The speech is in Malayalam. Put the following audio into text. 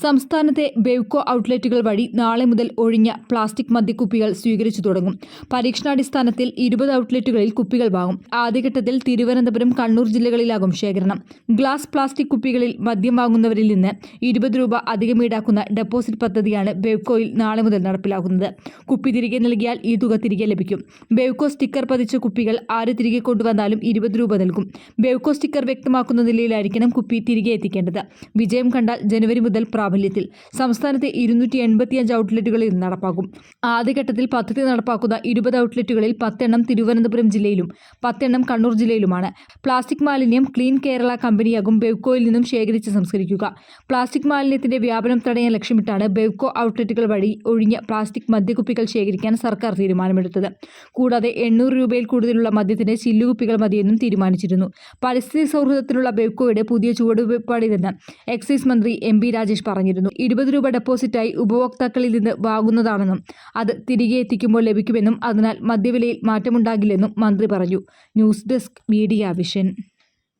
സംസ്ഥാനത്തെ ബെവ്കോ ഔട്ട്ലെറ്റുകൾ വഴി നാളെ മുതൽ ഒഴിഞ്ഞ പ്ലാസ്റ്റിക് മദ്യക്കുപ്പികൾ സ്വീകരിച്ചു തുടങ്ങും. പരീക്ഷണാടിസ്ഥാനത്തിൽ 20 ഔട്ട്ലെറ്റുകളിൽ കുപ്പികൾ വാങ്ങും. ആദ്യഘട്ടത്തിൽ തിരുവനന്തപുരം, കണ്ണൂർ ജില്ലകളിലാകും ശേഖരണം. ഗ്ലാസ്, പ്ലാസ്റ്റിക് കുപ്പികളിൽ മദ്യം വാങ്ങുന്നവരിൽ നിന്ന് 20 രൂപ അധികം ഈടാക്കുന്ന ഡെപ്പോസിറ്റ് പദ്ധതിയാണ് ബെവ്കോയിൽ നാളെ മുതൽ നടപ്പിലാക്കുന്നത്. കുപ്പി തിരികെ നൽകിയാൽ ഈ തുക തിരികെ ലഭിക്കും. ബെവ്കോ സ്റ്റിക്കർ പതിച്ച കുപ്പികൾ ആര് തിരികെ കൊണ്ടുവന്നാലും 20 രൂപ നൽകും. ബെവ്കോ സ്റ്റിക്കർ വ്യക്തമാക്കുന്ന നിലയിലായിരിക്കണം കുപ്പി തിരികെ എത്തിക്കേണ്ടത്. വിജയം കണ്ടാൽ ജനുവരി മുതൽ പ്രാബല്യത്തിൽ. സംസ്ഥാനത്തെ 285 ഔട്ട്ലെറ്റുകളിൽ നടപ്പാക്കും. ആദ്യഘട്ടത്തിൽ പദ്ധതി നടപ്പാക്കുന്ന 20 ഔട്ട്ലെറ്റുകളിൽ 10 എണ്ണം തിരുവനന്തപുരം ജില്ലയിലും 10 എണ്ണം കണ്ണൂർ ജില്ലയിലുമാണ്. പ്ലാസ്റ്റിക് മാലിന്യം ക്ലീൻ കേരള കമ്പനിയാകും ബെവ്കോയിൽ നിന്നും ശേഖരിച്ച് സംസ്കരിക്കുക. പ്ലാസ്റ്റിക് മാലിന്യത്തിന്റെ വ്യാപനം തടയാൻ ലക്ഷ്യമിട്ടാണ് ബെവ്കോ ഔട്ട്ലെറ്റുകൾ വഴി ഒഴിഞ്ഞ പ്ലാസ്റ്റിക് മദ്യക്കുപ്പികൾ ശേഖരിക്കാൻ സർക്കാർ തീരുമാനമെടുത്തത്. കൂടാതെ 800 രൂപയിൽ കൂടുതലുള്ള മദ്യത്തിന് ചില്ലുകുപ്പികൾ മതിയെന്നും തീരുമാനിച്ചിരുന്നു. പരിസ്ഥിതി സൗഹൃദത്തിലുള്ള ബെവ്കോയുടെ പുതിയ ചുവടുവയ്പ്പാണിതെന്ന് എക്സൈസ് മന്ത്രി എം പി രാജേഷ് പറഞ്ഞിരുന്നു. 20 രൂപ ഡെപ്പോസിറ്റായി ഉപഭോക്താക്കളിൽ നിന്ന് വാങ്ങുന്നതാണെന്നും അത് തിരികെ എത്തിക്കുമ്പോൾ ലഭിക്കുമെന്നും അതിനാൽ മദ്യവിലയിൽ മാറ്റമുണ്ടാകില്ലെന്നും മന്ത്രി പറഞ്ഞു. News desk media vision.